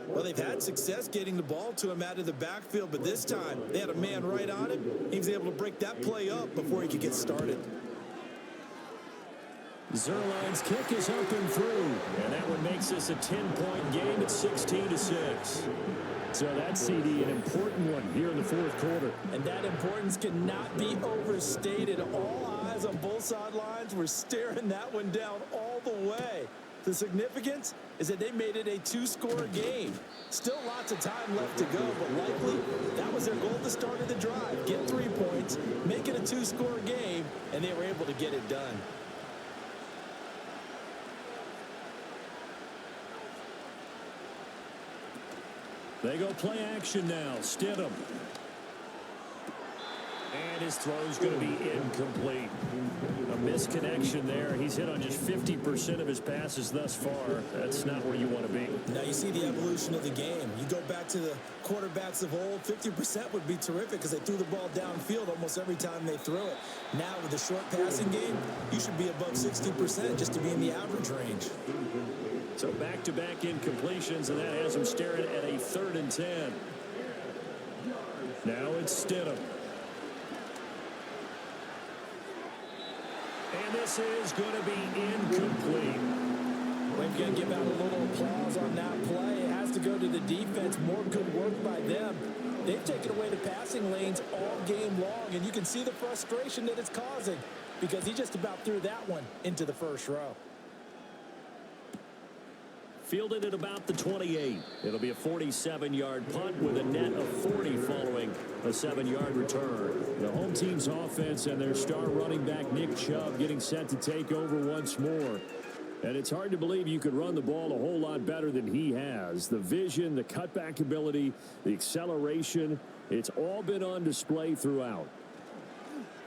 Well, they've had success getting the ball to him out of the backfield, but this time they had a man right on him. He was able to break that play up before he could get started. Zerline's kick is up and through, and that one makes this a 10-point game at 16-6. So that CD, an important one here in the 4th quarter. And that importance cannot be overstated. All eyes on both sidelines were staring that one down all the way. The significance is that they made it a 2-score game. Still lots of time left to go, but likely that was their goal at the start of the drive. Get 3 points, make it a 2-score game, and they were able to get it done. They go play action now. Stidham. And his throw's going to be incomplete. A misconnection there. He's hit on just 50% of his passes thus far. That's not where you want to be. Now you see the evolution of the game. You go back to the quarterbacks of old, 50% would be terrific because they threw the ball downfield almost every time they threw it. Now with the short passing game, you should be above 60% just to be in the average range. So back-to-back incompletions, and that has him staring at a 3rd and 10. Now it's Stidham. And this is going to be incomplete. We're going to give out a little applause on that play. It has to go to the defense. More good work by them. They've taken away the passing lanes all game long, and you can see the frustration that it's causing because he just about threw that one into the first row. Fielded at about the 28. It'll be a 47-yard punt with a net of 40 following a 7-yard return. The home team's offense and their star running back Nick Chubb getting set to take over once more. And it's hard to believe you could run the ball a whole lot better than he has. The vision, the cutback ability, the acceleration, it's all been on display throughout.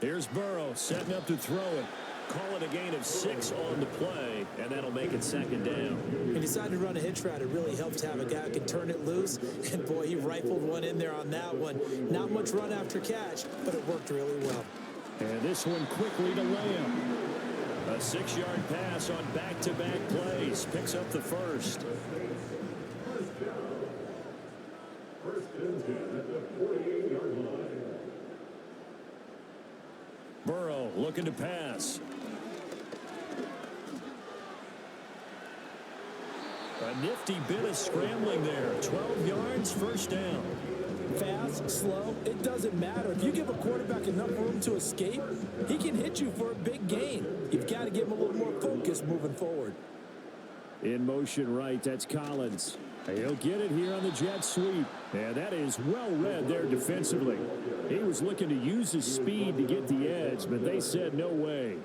Here's Burrow setting up to throw it. Call it a gain of 6 on the play, and that'll make it 2nd down. He decided to run a hitch route. It really helps to have a guy who can turn it loose. And, boy, he rifled one in there on that one. Not much run after catch, but it worked really well. And this one quickly to Lamb. A 6-yard pass on back-to-back plays. Picks up the first. Burrow looking to pass. A nifty bit of scrambling there. 12 yards, first down. Fast, slow, it doesn't matter. If you give a quarterback enough room to escape, he can hit you for a big gain. You've got to give him a little more focus moving forward. In motion right, that's Collins. He'll get it here on the jet sweep. And that is well read there defensively. He was looking to use his speed to get the edge, but they said no way.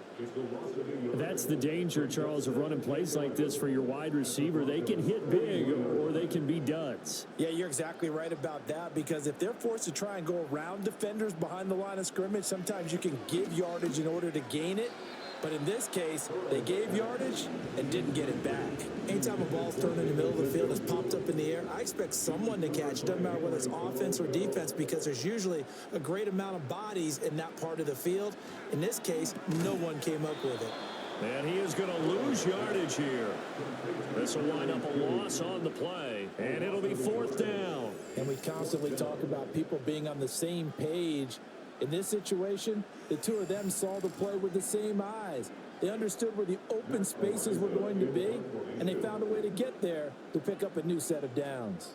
That's the danger, Charles, of running plays like this for your wide receiver. They can hit big or they can be duds. Yeah, you're exactly right about that, because if they're forced to try and go around defenders behind the line of scrimmage, sometimes you can give yardage in order to gain it. But in this case, they gave yardage and didn't get it back. Anytime a ball's thrown in the middle of the field, it's popped up in the air, I expect someone to catch. Doesn't matter whether it's offense or defense, because there's usually a great amount of bodies in that part of the field. In this case, no one came up with it. And he is going to lose yardage here. This will wind up a loss on the play, and it'll be 4th down. And we constantly talk about people being on the same page. In this situation, the two of them saw the play with the same eyes. They understood where the open spaces were going to be, and they found a way to get there to pick up a new set of downs.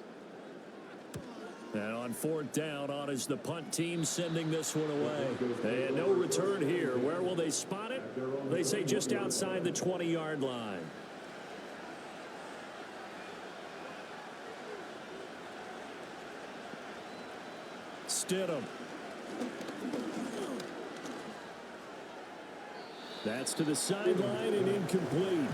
And on 4th down, on is the punt team sending this one away. And no return here. Where will they spot it? They say just outside the 20-yard line. Stidham. That's to the sideline and incomplete.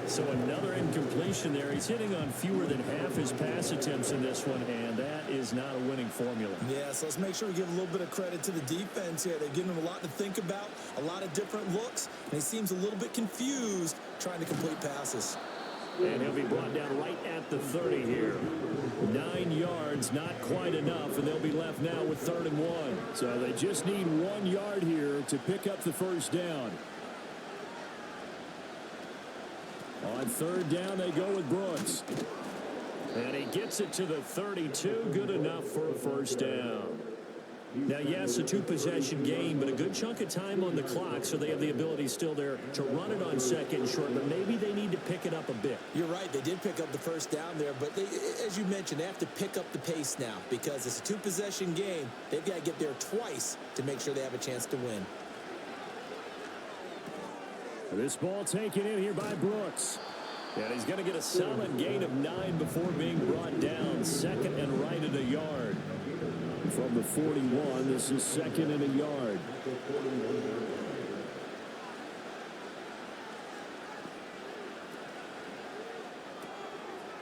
So another incompletion there. He's hitting on fewer than half his pass attempts in this one, and that is not a winning formula. Yeah, so let's make sure we give a little bit of credit to the defense here. They're giving him a lot to think about, a lot of different looks, and he seems a little bit confused trying to complete passes. And he'll be brought down right at the 30 here. 9 yards, not quite enough, and they'll be left now with 3rd and 1. So they just need 1 yard here to pick up the first down. On 3rd down, they go with Brooks. And he gets it to the 32. Good enough for a first down. Now, yes, a 2-possession game, but a good chunk of time on the clock, so they have the ability still there to run it on 2nd and short, but maybe they need to pick it up a bit. You're right. They did pick up the first down there, but they, as you mentioned, they have to pick up the pace now because it's a 2-possession game. They've got to get there twice to make sure they have a chance to win. This ball taken in here by Brooks. And he's going to get a solid gain of 9 before being brought down. 2nd and right at a yard. From the 41, this is 2nd and a yard.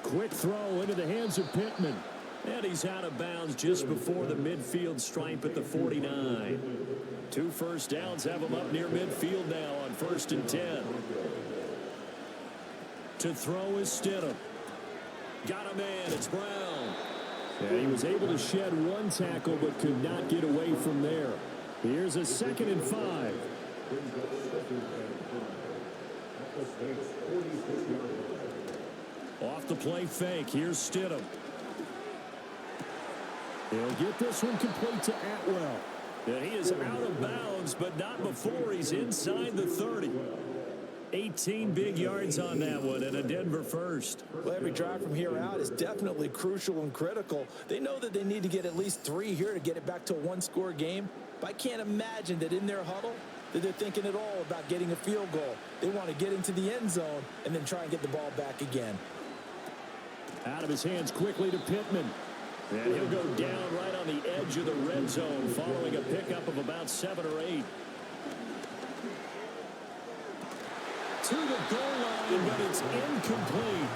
Quick throw into the hands of Pittman. And he's out of bounds just before the midfield stripe at the 49. 2 first downs have him up near midfield now on 1st and 10. To throw is Stidham. Got a man. It's Brown. And he was able to shed 1 tackle but could not get away from there. Here's a 2nd and 5. Off the play fake. Here's Stidham. He'll get this one complete to Atwell. And he is out of bounds, but not before he's inside the 30. 18 big yards on that one, and a Denver first. Well, every drive from here out is definitely crucial and critical. They know that they need to get at least 3 here to get it back to a 1-score game. But I can't imagine that in their huddle that they're thinking at all about getting a field goal. They want to get into the end zone and then try and get the ball back again. Out of his hands quickly to Pittman. And he'll go down right on the edge of the red zone following a pickup of about 7 or 8. To the goal line, but it's incomplete.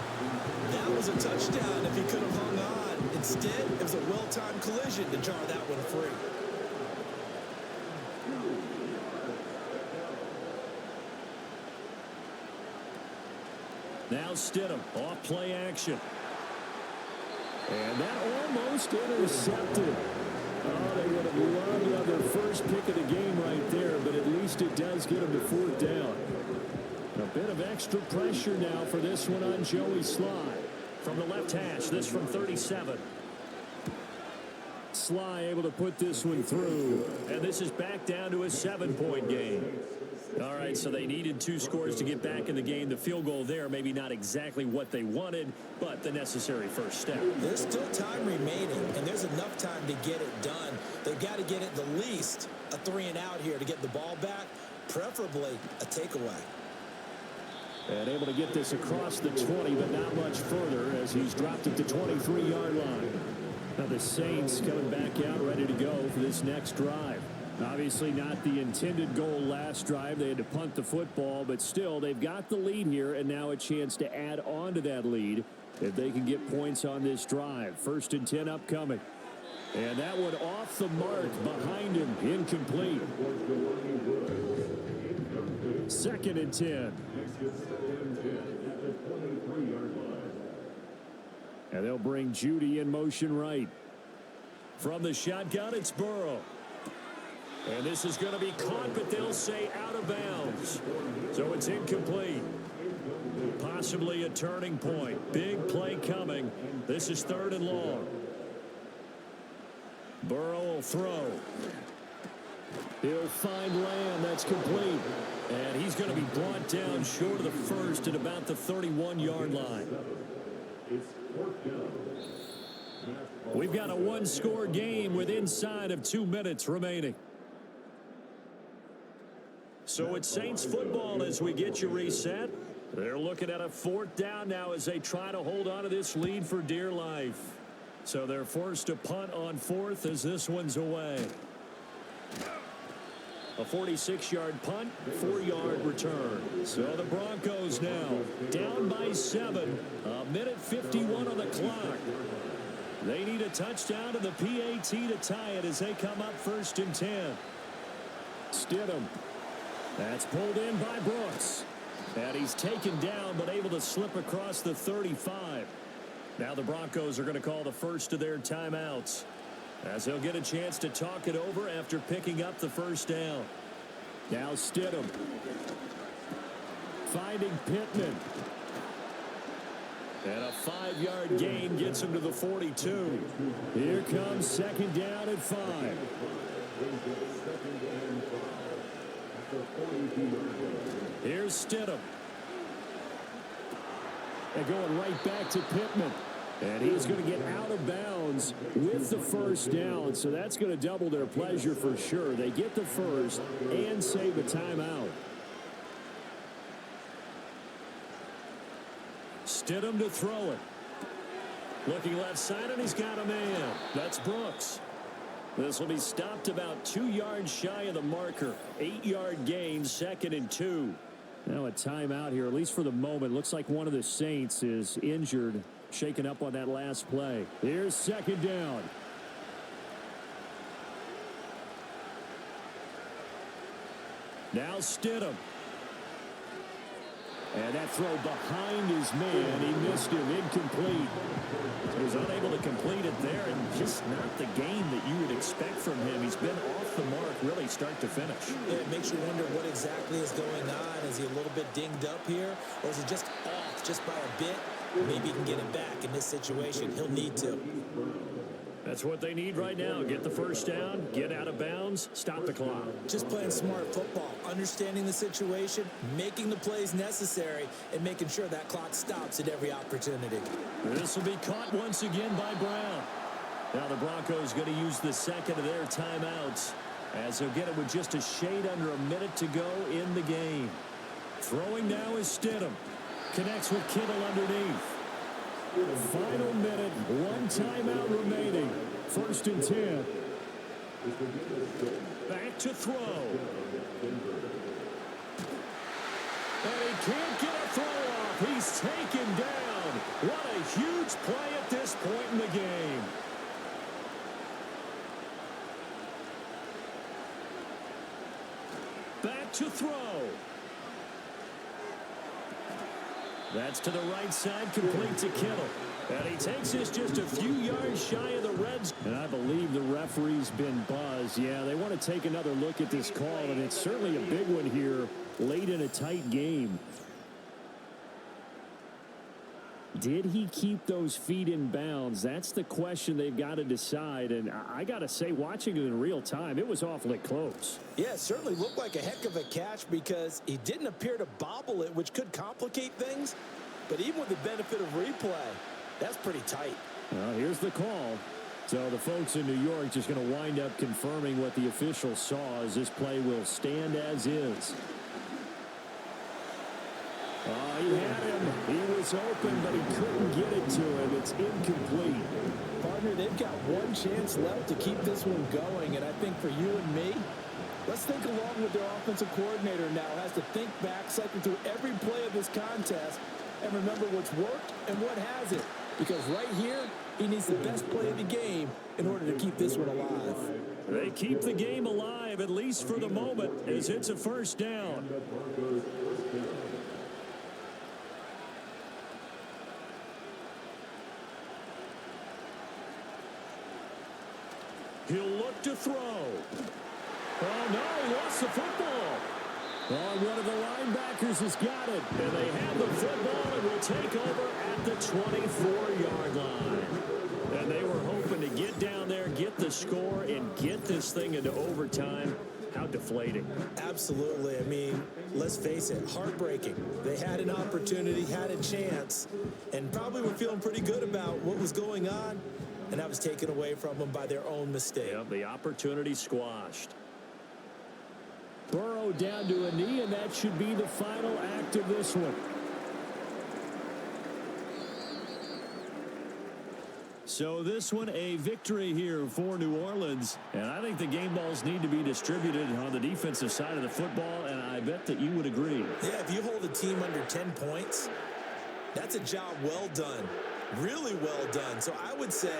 That was a touchdown if he could have hung on. Instead, it was a well-timed collision to jar that one free. Now Stidham, off play action. And that almost intercepted. Oh, they would have loved to have their first pick of the game right there, but at least it does get them to 4th down. A bit of extra pressure now for this one on Joey Sly. From the left hash, this from 37. Sly able to put this one through. And this is back down to a 7-point game. All right, so they needed 2 scores to get back in the game. The field goal there, maybe not exactly what they wanted, but the necessary first step. There's still time remaining, and there's enough time to get it done. They've got to get at the least a 3-and-out here to get the ball back, preferably a takeaway. And able to get this across the 20, but not much further as he's dropped at the 23-yard line. Now the Saints coming back out ready to go for this next drive. Obviously not the intended goal last drive. They had to punt the football, but still they've got the lead here and now a chance to add on to that lead if they can get points on this drive. 1st and 10 upcoming. And that one off the mark behind him, incomplete. 2nd and 10. And they'll bring Judy in motion right. From the shotgun, it's Burrow. And this is going to be caught, but they'll say out of bounds. So it's incomplete. Possibly a turning point. Big play coming. This is 3rd and long. Burrow will throw. He'll find Lamb. That's complete. And he's going to be brought down short of the first at about the 31-yard line. We've got a 1-score game with inside of 2 minutes remaining. So it's Saints football as we get you reset. They're looking at a 4th down now as they try to hold on to this lead for dear life. So they're forced to punt on 4th as this one's away. A 46-yard punt, 4-yard return. So the Broncos now down by 7. A minute 51 on the clock. They need a touchdown to the PAT to tie it as they come up 1st and 10. Stidham. That's pulled in by Brooks. And he's taken down but able to slip across the 35. Now the Broncos are going to call the first of their timeouts, as they'll get a chance to talk it over after picking up the first down. Now Stidham finding Pittman. And a 5-yard gain gets him to the 42. Here comes 2nd down at 5. Here's Stidham. They're going right back to Pittman. And he's going to get out of bounds with the first down. So that's going to double their pleasure for sure. They get the first and save a timeout. Stidham to throw it. Looking left side, and he's got a man. That's Brooks. This will be stopped about 2 yards shy of the marker. 8-yard gain, 2nd and 2. Now a timeout here, at least for the moment. Looks like one of the Saints is injured, shaken up on that last play. Here's 2nd down. Now Stidham. And that throw behind his man. He missed him. Incomplete. He was unable to complete it there, and just not the game that you would expect from him. He's been off the mark really start to finish. Yeah, it makes you wonder what exactly is going on. Is he a little bit dinged up here, or is he just off just by a bit? Maybe he can get it back in this situation. He'll need to. That's what they need right now. Get the first down, get out of bounds, stop the clock. Just playing smart football, understanding the situation, making the plays necessary, and making sure that clock stops at every opportunity. This will be caught once again by Brown. Now the Broncos going to use the second of their timeouts, as they'll get it with just a shade under a minute to go in the game. Throwing now is Stidham. Connects with Kittle underneath. Final minute, 1 timeout remaining. 1st and 10. Back to throw. And he can't get a throw off. He's taken down. What a huge play at this point in the game. Back to throw. That's to the right side, complete to Kittle. And he takes this just a few yards shy of the Reds. And I believe the referee's been buzzed. Yeah, they want to take another look at this call, and it's certainly a big one here late in a tight game. Did he keep those feet in bounds? That's the question they've got to decide. And I got to say, watching it in real time, it was awfully close. Yeah, it certainly looked like a heck of a catch because he didn't appear to bobble it, which could complicate things. But even with the benefit of replay, that's pretty tight. Well, here's the call. So the folks in New York just going to wind up confirming what the officials saw, as this play will stand as is. He had him. He was open, but he couldn't get it to him. It's incomplete. Partner, they've got one chance left to keep this one going, and I think for you and me, let's think along with their offensive coordinator now. Has to think back, cycle through every play of this contest, and remember what's worked and what hasn't. Because right here, he needs the best play of the game in order to keep this one alive. They keep the game alive, at least for the moment, as it's a first down. He'll look to throw. Oh, no, he lost the football. Oh, one of the linebackers has got it. And they have the football and will take over at the 24-yard line. And they were hoping to get down there, get the score, and get this thing into overtime. How deflating. Absolutely. I mean, let's face it, heartbreaking. They had an opportunity, had a chance, and probably were feeling pretty good about what was going on. And that was taken away from them by their own mistake. Yeah, the opportunity squashed. Burrow down to a knee, and that should be the final act of this one. So this one, a victory here for New Orleans. And I think the game balls need to be distributed on the defensive side of the football, and I bet that you would agree. Yeah, if you hold a team under 10 points, that's a job well done. Really well done. So I would say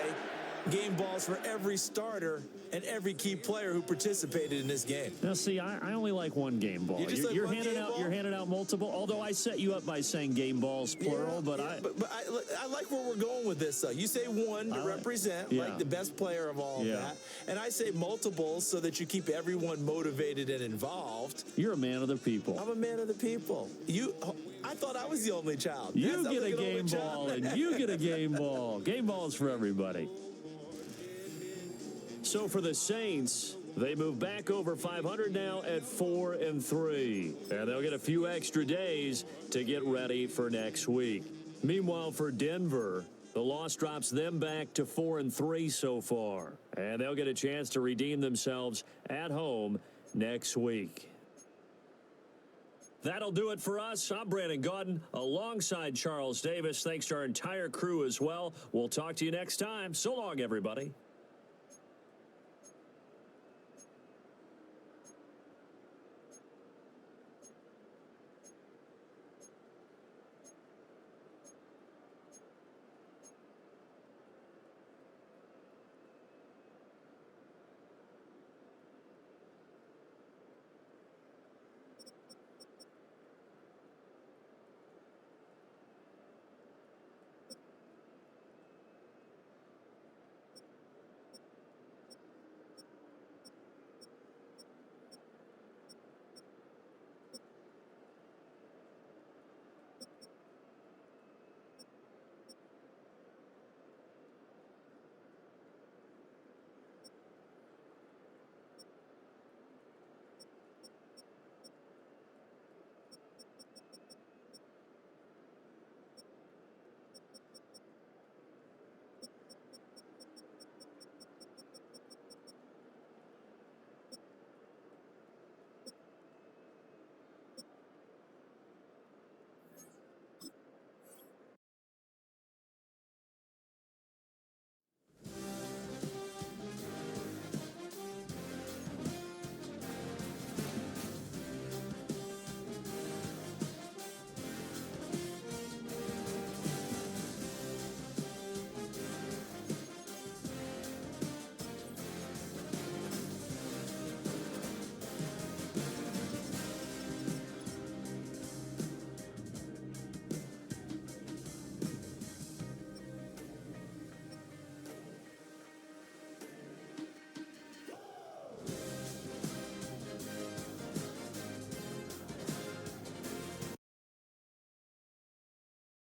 game balls for every starter and every key player who participated in this game. Now, see, I only like one game ball. You're handing out multiple, although I set you up by saying game balls, plural. But I like where we're going with this, though. You say one to represent, like the best player of all of that. And I say multiples so that you keep everyone motivated and involved. You're a man of the people. I'm a man of the people. I thought I was the only child. You get a game ball, and you get a game ball. Game balls for everybody. So for the Saints, they move back over 500 now at 4-3. And they'll get a few extra days to get ready for next week. Meanwhile, for Denver, the loss drops them back to 4-3 so far. And they'll get a chance to redeem themselves at home next week. That'll do it for us. I'm Brandon Gaudin alongside Charles Davis. Thanks to our entire crew as well. We'll talk to you next time. So long, everybody.